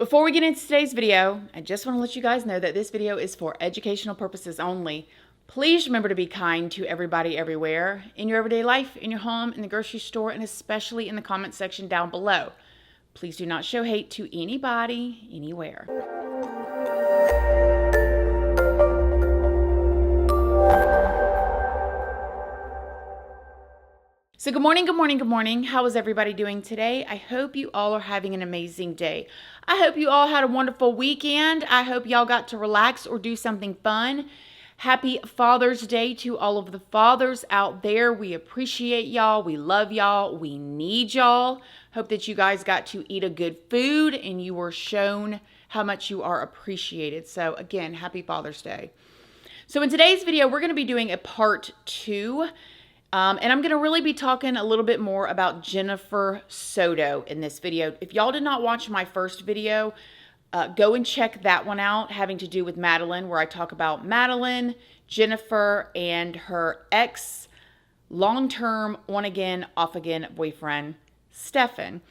Before we get into today's video, I just want to let you guys know that this video is for educational purposes only. Please remember to be kind to everybody everywhere, in your everyday life, in your home, in the grocery store, and especially in the comment section down below. Please do not show hate to anybody, anywhere. So good morning, good morning, good morning. How is everybody doing today? I hope you all are having an amazing day. I hope you all had a wonderful weekend. I hope y'all got to relax or do something fun. Happy Father's Day to all of the fathers out there. We appreciate y'all. We love y'all. We need y'all. Hope that you guys got to eat a good food and you were shown how much you are appreciated. So again, happy Father's Day. So in today's video, we're going to be doing a part 2. And I'm going to really be talking a little bit more about Jennifer Soto in this video. If y'all did not watch my first video, go and check that one out, having to do with Madeline, where I talk about Madeline, Jennifer, and her ex, long-term, on-again, off-again boyfriend, Stefan.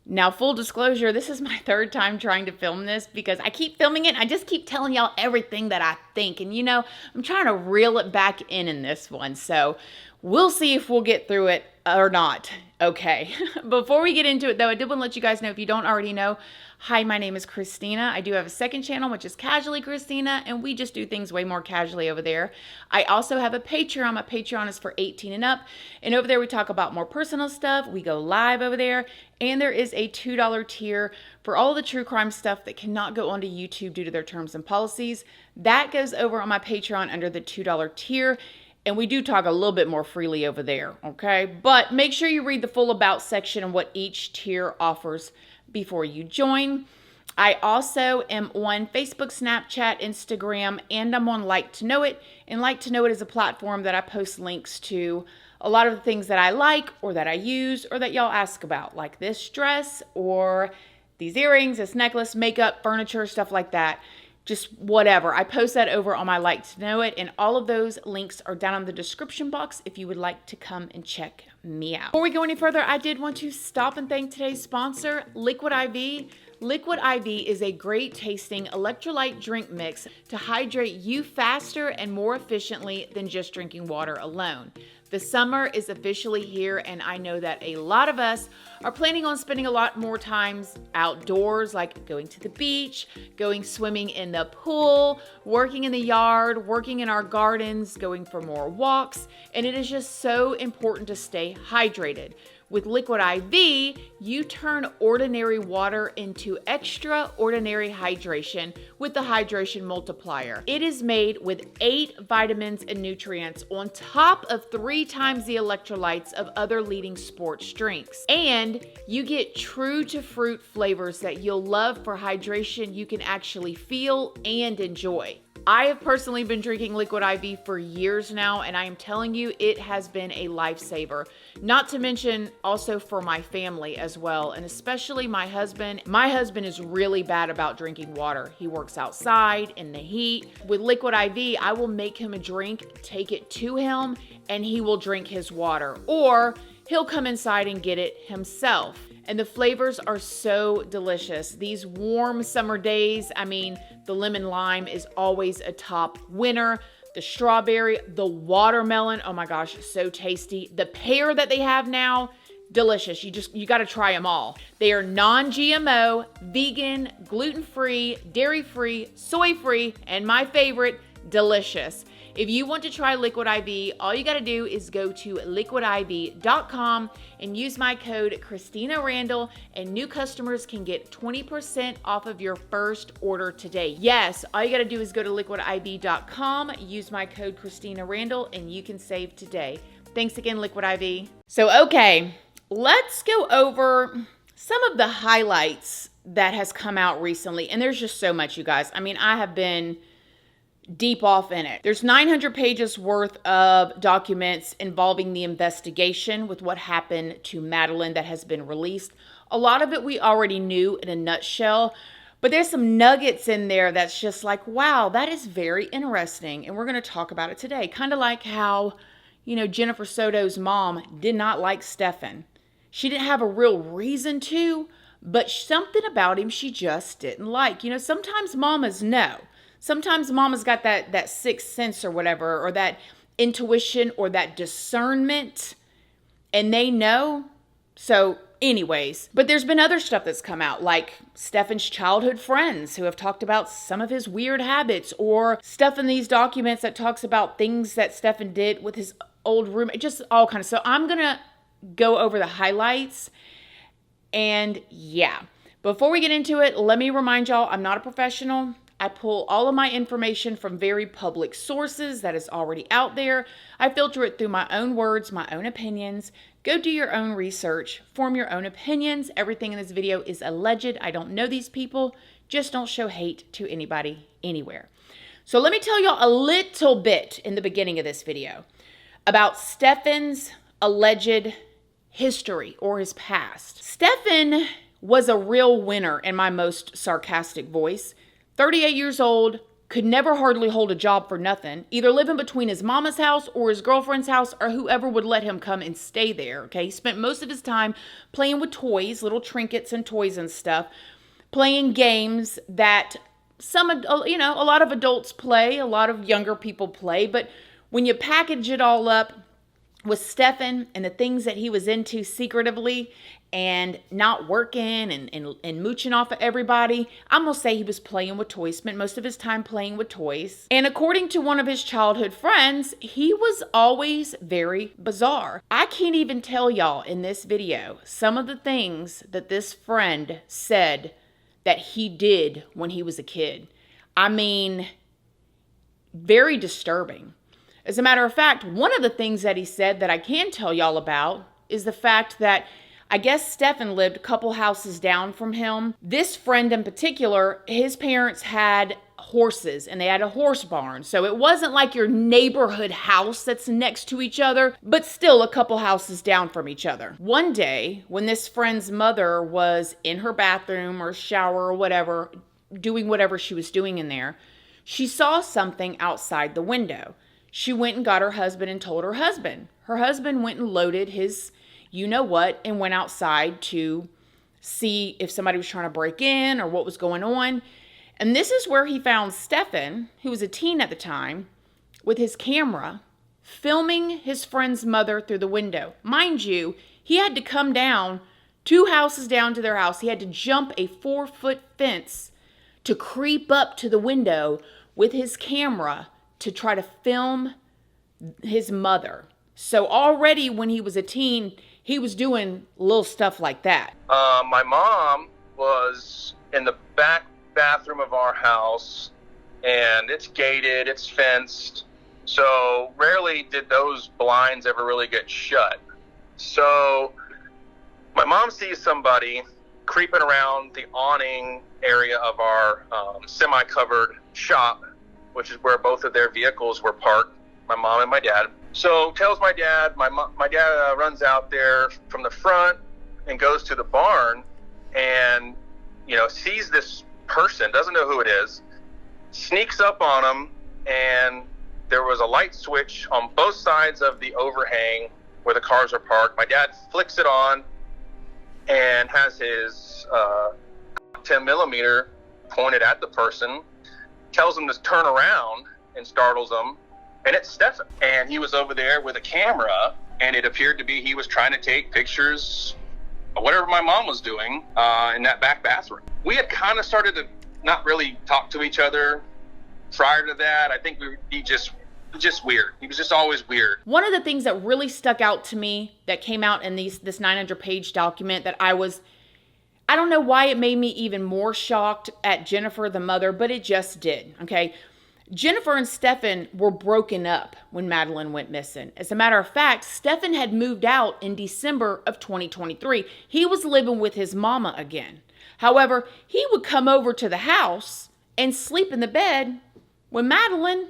Now, full disclosure, this is my third time trying to film this because I keep filming it. I just keep telling y'all everything that I think. And, you know, I'm trying to reel it back in this one. So we'll see if we'll get through it or not. Okay. Before we get into it, though, I did want to let you guys know, if you don't already know, hi, my name is Christina. I do have a second channel, which is Casually Christina, and we just do things way more casually over there. I also have a Patreon. My Patreon is for 18 and up, and over there we talk about more personal stuff. We go live over there, and there is a $2 tier for all the true crime stuff that cannot go onto YouTube due to their terms and policies. That goes over on my Patreon under the $2 tier. And we do talk a little bit more freely over there, okay? But make sure you read the full about section and what each tier offers before you join. I also am on Facebook, Snapchat, Instagram, and I'm on Like to Know It. And Like to Know It is a platform that I post links to a lot of the things that I like or that I use or that y'all ask about, like this dress or these earrings, this necklace, makeup, furniture, stuff like that. Just whatever. I post that over on my Like to Know It, and all of those links are down in the description box if you would like to come and check me out. Before we go any further, I did want to stop and thank today's sponsor, Liquid IV. Liquid IV is a great tasting electrolyte drink mix to hydrate you faster and more efficiently than just drinking water alone. The summer is officially here, and I know that a lot of us are planning on spending a lot more times outdoors, like going to the beach, going swimming in the pool, working in the yard, working in our gardens, going for more walks, and it is just so important to stay hydrated. With Liquid IV, you turn ordinary water into extraordinary hydration with the hydration multiplier. It is made with 8 vitamins and nutrients on top of 3 times the electrolytes of other leading sports drinks. And you get true to fruit flavors that you'll love for hydration you can actually feel and enjoy. I have personally been drinking Liquid IV for years now, and I am telling you, it has been a lifesaver. Not to mention also for my family as well, and especially my husband. My husband is really bad about drinking water. He works outside in the heat. With Liquid IV, I will make him a drink, take it to him, and he will drink his water. Or he'll come inside and get it himself. And the flavors are so delicious. These warm summer days, I mean, the lemon lime is always a top winner. The strawberry, the watermelon, oh my gosh, so tasty. The pear that they have now, delicious. You got to try them all. They are non-GMO, vegan, gluten-free, dairy-free, soy-free, and my favorite, delicious. If you want to try Liquid IV, all you got to do is go to liquidiv.com and use my code Christina Randall, and new customers can get 20% off of your first order today. Yes, all you got to do is go to liquidiv.com, use my code Christina Randall, and you can save today. Thanks again, Liquid IV. So, okay, let's go over some of the highlights that has come out recently. And there's just so much, you guys. I mean, I have been deep off in it. There's 900 pages worth of documents involving the investigation with what happened to Madeline that has been released. A lot of it we already knew in a nutshell, but there's some nuggets in there that's just like, wow, that is very interesting. And we're going to talk about it today. Kind of like how, you know, Jennifer Soto's mom did not like Stefan. She didn't have a real reason to, but something about him she just didn't like. You know, sometimes mamas know. Sometimes mama's got that sixth sense or whatever, or that intuition or that discernment, and they know. So anyways, but there's been other stuff that's come out, like Stefan's childhood friends who have talked about some of his weird habits, or stuff in these documents that talks about things that Stefan did with his old roommate, just all kinds of. So I'm going to go over the highlights. And yeah, before we get into it, let me remind y'all, I'm not a professional. I pull all of my information from very public sources that is already out there. I filter it through my own words, my own opinions. Go do your own research, form your own opinions. Everything in this video is alleged. I don't know these people. Just don't show hate to anybody anywhere. So let me tell y'all a little bit in the beginning of this video about Stefan's alleged history or his past. Stefan was a real winner in my most sarcastic voice. 38 years old, could never hardly hold a job for nothing, either living between his mama's house or his girlfriend's house or whoever would let him come and stay there, okay? He spent most of his time playing with toys, little trinkets and toys and stuff, playing games that a lot of adults play, a lot of younger people play, but when you package it all up with Stefan and the things that he was into secretively and not working and mooching off of everybody, I'm going to say he was playing with toys, spent most of his time playing with toys. And according to one of his childhood friends, he was always very bizarre. I can't even tell y'all in this video some of the things that this friend said that he did when he was a kid. I mean, very disturbing. As a matter of fact, one of the things that he said that I can tell y'all about is the fact that I guess Stefan lived a couple houses down from him. This friend in particular, his parents had horses and they had a horse barn. So it wasn't like your neighborhood house that's next to each other, but still a couple houses down from each other. One day when this friend's mother was in her bathroom or shower or whatever, doing whatever she was doing in there, she saw something outside the window. She went and got her husband and told her husband. Her husband went and loaded his you-know-what and went outside to see if somebody was trying to break in or what was going on. And this is where he found Stefan, who was a teen at the time, with his camera, filming his friend's mother through the window. Mind you, he had to come down 2 houses down to their house. He had to jump a 4-foot fence to creep up to the window with his camera to try to film his mother. So already when he was a teen, he was doing little stuff like that. My mom was in the back bathroom of our house, and it's gated, it's fenced, so rarely did those blinds ever really get shut. So my mom sees somebody creeping around the awning area of our semi-covered shop, which is where both of their vehicles were parked, my mom and my dad. So tells my dad, my dad runs out there from the front and goes to the barn and, sees this person, doesn't know who it is, sneaks up on him, and there was a light switch on both sides of the overhang where the cars are parked. My dad flicks it on and has his 10 millimeter pointed at the person, tells him to turn around and startles him, and it's Stefan. And he was over there with a camera, and it appeared to be he was trying to take pictures of whatever my mom was doing in that back bathroom. We had kind of started to not really talk to each other prior to that. I think he just weird. He was just always weird. One of the things that really stuck out to me that came out in this 900-page document that I don't know why it made me even more shocked at Jennifer, the mother, but it just did, okay? Jennifer and Stefan were broken up when Madeline went missing. As a matter of fact, Stefan had moved out in December of 2023. He was living with his mama again. However, he would come over to the house and sleep in the bed with Madeline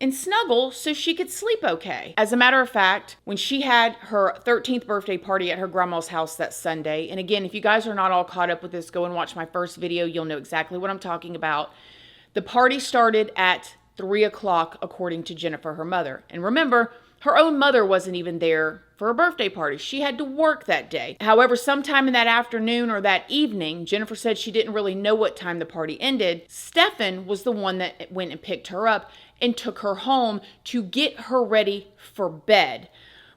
and snuggle so she could sleep okay. As a matter of fact, when she had her 13th birthday party at her grandma's house that Sunday, and again, if you guys are not all caught up with this, go and watch my first video. You'll know exactly what I'm talking about. The party started at 3 o'clock, according to Jennifer, her mother. And remember, her own mother wasn't even there for a birthday party. She had to work that day. However, sometime in that afternoon or that evening, Jennifer said she didn't really know what time the party ended. Stefan was the one that went and picked her up and took her home to get her ready for bed,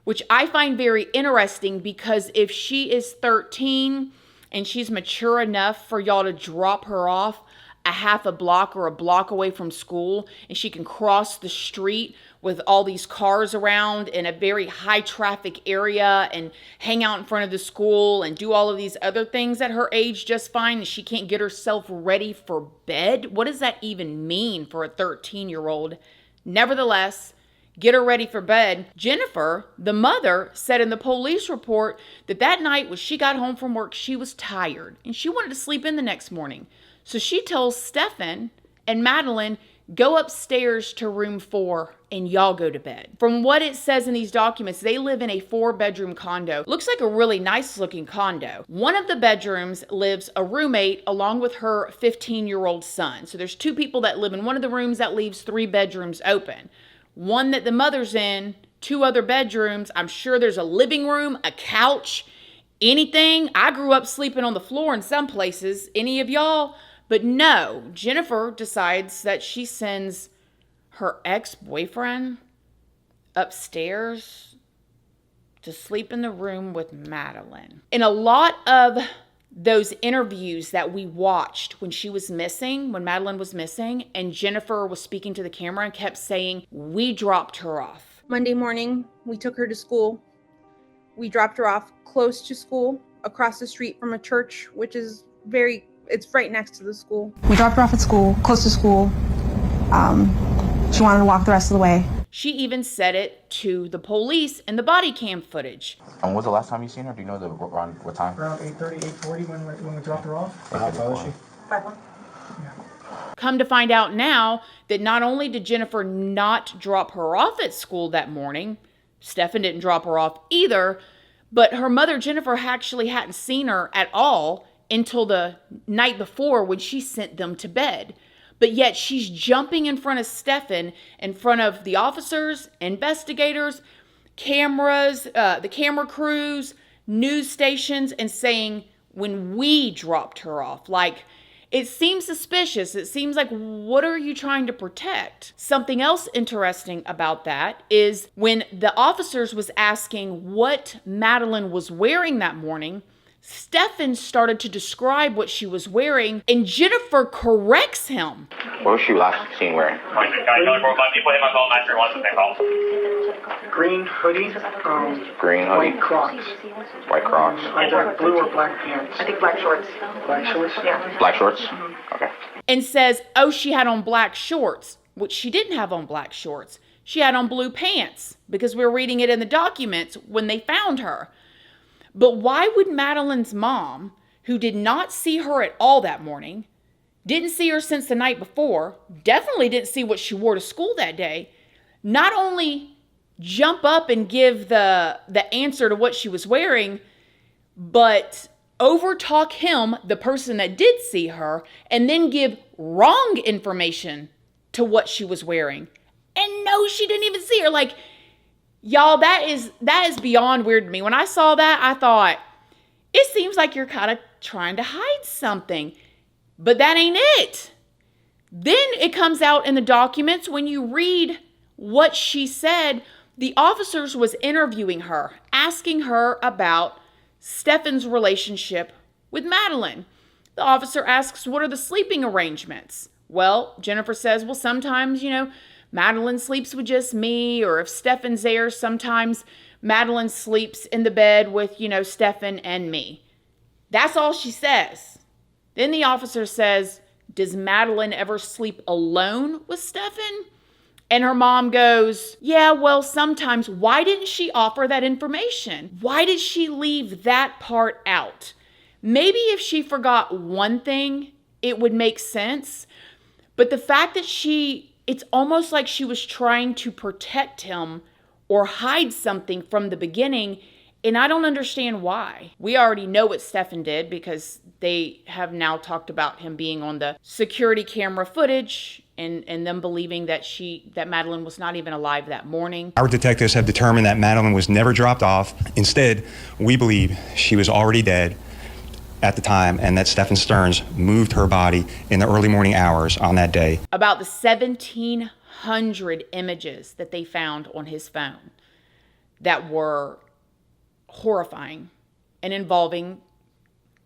which I find very interesting because if she is 13 and she's mature enough for y'all to drop her off a half a block or a block away from school, and she can cross the street with all these cars around in a very high traffic area and hang out in front of the school and do all of these other things at her age just fine, and she can't get herself ready for bed. What does that even mean for a 13-year-old? Nevertheless, get her ready for bed. Jennifer, the mother, said in the police report that night when she got home from work, she was tired and she wanted to sleep in the next morning. So she tells Stefan and Madeline, go upstairs to room 4 and y'all go to bed. From what it says in these documents, they live in a 4-bedroom condo. Looks like a really nice looking condo. One of the bedrooms lives a roommate along with her 15-year-old son. So there's 2 people that live in one of the rooms. That leaves 3 bedrooms open. One that the mother's in, 2 other bedrooms. I'm sure there's a living room, a couch, anything. I grew up sleeping on the floor in some places. Any of y'all? But no, Jennifer decides that she sends her ex-boyfriend upstairs to sleep in the room with Madeline. In a lot of those interviews that we watched when she was missing, when Madeline was missing, and Jennifer was speaking to the camera and kept saying, we dropped her off. Monday morning, we took her to school. We dropped her off close to school, across the street from a church, which is it's right next to the school. We dropped her off at school, close to school. She wanted to walk the rest of the way. She even said it to the police in the body cam footage. And when was the last time you seen her? Do you know around what time? Around 8:30, 8:40 when we dropped her off. How tall is she? 5'1". Yeah. Come to find out now that not only did Jennifer not drop her off at school that morning, Stefan didn't drop her off either, but her mother, Jennifer, actually hadn't seen her at all until the night before when she sent them to bed. But yet she's jumping in front of Stefan, in front of the officers, investigators, cameras, the camera crews, news stations, and saying, when we dropped her off. Like, it seems suspicious. It seems like, what are you trying to protect? Something else interesting about that is when the officers was asking what Madeline was wearing that morning, Stefan started to describe what she was wearing, and Jennifer corrects him. What was she last seen wearing? Green hoodie. Green hoodie. White Crocs. White Crocs. Either blue or black pants. I think black shorts. Black shorts? Yeah. Black shorts? Okay. And says, oh, she had on black shorts, which she didn't have on black shorts. She had on blue pants, because we were reading it in the documents when they found her. But why would Madeline's mom, who did not see her at all that morning, didn't see her since the night before, definitely didn't see what she wore to school that day, not only jump up and give the answer to what she was wearing, but overtalk him, the person that did see her, and then give wrong information to what she was wearing. And no, she didn't even see her. Like, y'all, that is beyond weird to me. When I saw that, I thought, it seems like you're kind of trying to hide something. But that ain't it. Then it comes out in the documents when you read what she said. The officers was interviewing her, asking her about Stefan's relationship with Madeline. The officer asks, what are the sleeping arrangements? Well, Jennifer says, well, sometimes, Madeline sleeps with just me, or if Stefan's there, sometimes Madeline sleeps in the bed with, Stefan and me. That's all she says. Then the officer says, does Madeline ever sleep alone with Stefan? And her mom goes, yeah, well, sometimes. Why didn't she offer that information? Why did she leave that part out? Maybe if she forgot one thing, it would make sense. But the fact that it's almost like she was trying to protect him or hide something from the beginning, And I don't understand why. We already know what Stefan did because they have now talked about him being on the security camera footage and them believing that Madeline was not even alive that morning. Our detectives have determined that Madeline was never dropped off. Instead, we believe she was already dead at the time and that Stefan Stearns moved her body in the early morning hours on that day. About the 1,700 images that they found on his phone that were horrifying and involving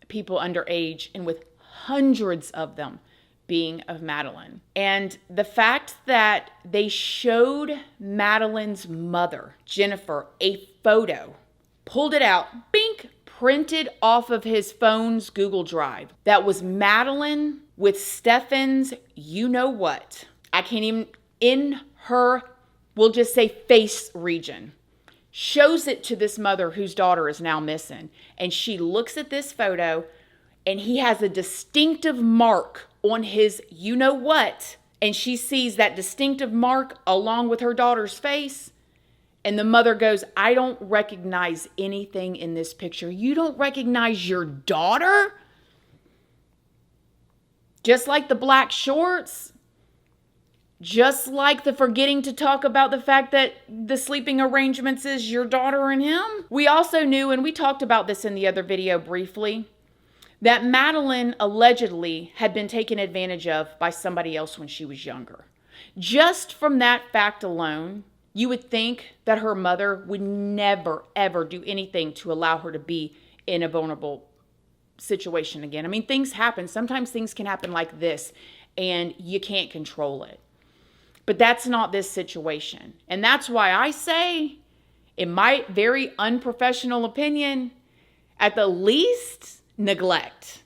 people underage, and with hundreds of them being of Madeline. And the fact that they showed Madeline's mother, Jennifer, a photo, pulled it out, bink, printed off of his phone's Google Drive, that was Madeline with Stefan's you-know-what. I can't even, in her, we'll just say face region, shows it to this mother whose daughter is now missing. And she looks at this photo and he has a distinctive mark on his you-know-what. And she sees that distinctive mark along with her daughter's face. And the mother goes, I don't recognize anything in this picture. You don't recognize your daughter? Just like the black shorts, just like the forgetting to talk about the fact that the sleeping arrangements is your daughter and him. We also knew, and we talked about this in the other video briefly, that Madeline allegedly had been taken advantage of by somebody else when she was younger. Just from that fact alone, you would think that her mother would never, ever do anything to allow her to be in a vulnerable situation again. I mean, things happen. Sometimes things can happen like this, and you can't control it. But that's not this situation. And that's why I say, in my very unprofessional opinion, at the least, neglect.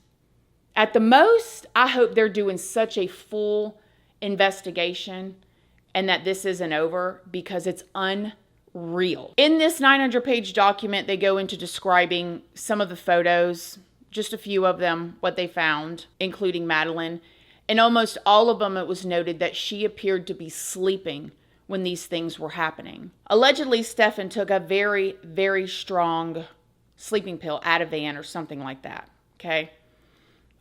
At the most, I hope they're doing such a full investigation and that this isn't over, because it's unreal. In this 900-page document, they go into describing some of the photos, just a few of them, what they found, including Madeline. And almost all of them, it was noted that she appeared to be sleeping when these things were happening. Allegedly, Stefan took a very, very strong sleeping pill, Ativan or something like that, okay?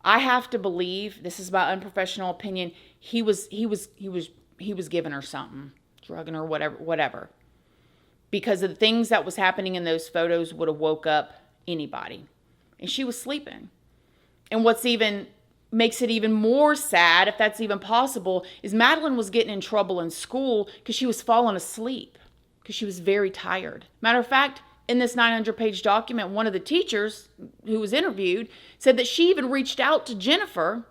I have to believe, this is my unprofessional opinion, he was giving her something, drugging her, whatever. Because of the things that was happening in those photos would have woke up anybody. And she was sleeping. And what's even makes it even more sad, if that's even possible, is Madeline was getting in trouble in school because she was falling asleep, because she was very tired. Matter of fact, in this 900-page document, one of the teachers who was interviewed said that she even reached out to Jennifer,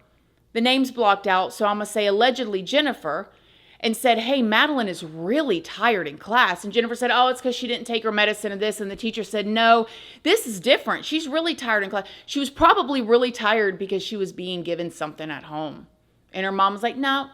the name's blocked out, so I'm going to say allegedly Jennifer, and said, hey, Madeline is really tired in class. And Jennifer said, oh, it's because she didn't take her medicine and this. And the teacher said, no, this is different. She's really tired in class. She was probably really tired because she was being given something at home. And her mom was like, no,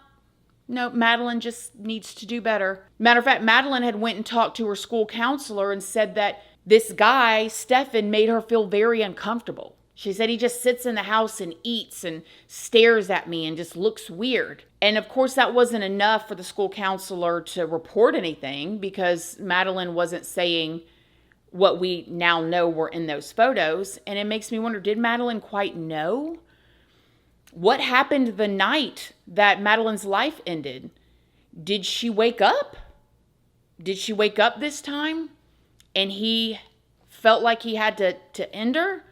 Madeline just needs to do better. Matter of fact, Madeline had went and talked to her school counselor and said that this guy, Stefan, made her feel very uncomfortable. She said he just sits in the house and eats and stares at me and just looks weird. And of course, that wasn't enough for the school counselor to report anything, because Madeline wasn't saying what we now know were in those photos. And it makes me wonder, did Madeline quite know? What happened the night that Madeline's life ended? Did she wake up? Did she wake up this time and he felt like he had to end her?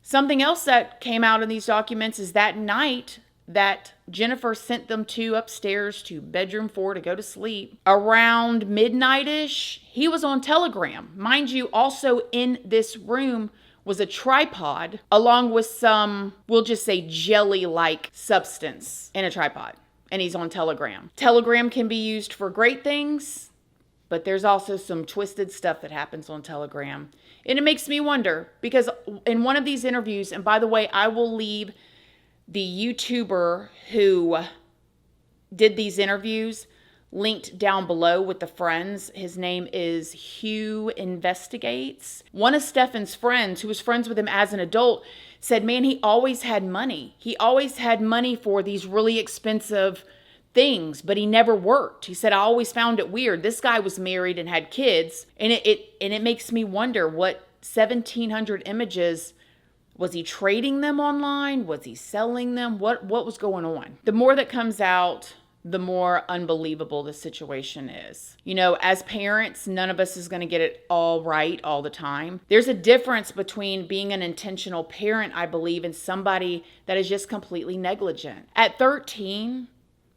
Something else that came out in these documents is that night that Jennifer sent them two upstairs to bedroom 4 to go to sleep, around midnight-ish, he was on Telegram. Mind you, also in this room was a tripod along with some, we'll just say, jelly-like substance in a tripod. And he's on Telegram. Telegram can be used for great things, but there's also some twisted stuff that happens on Telegram. And it makes me wonder, because in one of these interviews, and by the way, I will leave the YouTuber who did these interviews linked down below with the friends. His name is Hugh Investigates. One of Stefan's friends, who was friends with him as an adult, said, man, he always had money. He always had money for these really expensive things, but he never worked. He said, I always found it weird. This guy was married and had kids, and it makes me wonder, what 1,700 images, was he trading them online? Was he selling them? What was going on? The more that comes out, the more unbelievable the situation is. You know, as parents, none of us is going to get it all right all the time. There's a difference between being an intentional parent, I believe, and somebody that is just completely negligent. At 13,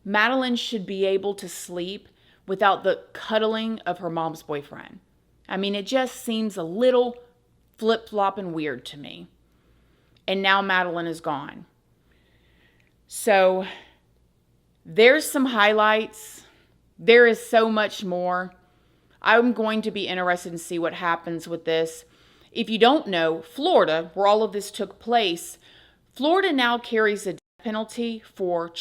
Madeline should be able to sleep without the cuddling of her mom's boyfriend. I mean, it just seems a little flip-flopping weird to me. And now Madeline is gone. So there's some highlights. There is so much more. I'm going to be interested to see what happens with this. If you don't know, Florida, where all of this took place, Florida now carries a death penalty for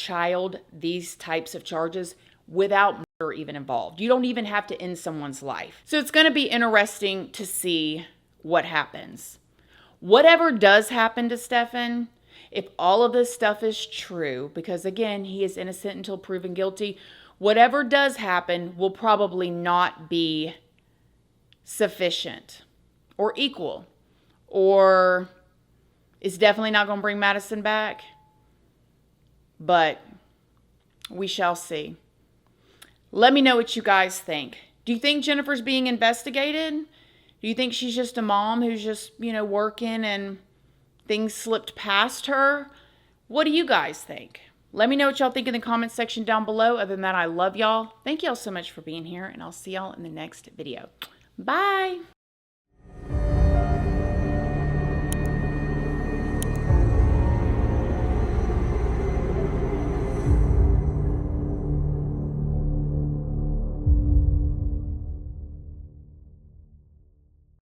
these types of charges without murder even involved. You don't even have to end someone's life. So it's going to be interesting to see what happens. Whatever does happen to Stefan, if all of this stuff is true, because again, he is innocent until proven guilty, whatever does happen will probably not be sufficient or equal, or is definitely not going to bring Madison back. But we shall see. Let me know what you guys think. Do you think Jennifer's being investigated? Do you think she's just a mom who's just, working and things slipped past her? What do you guys think? Let me know what y'all think in the comment section down below. Other than that, I love y'all. Thank y'all so much for being here, and I'll see y'all in the next video. Bye.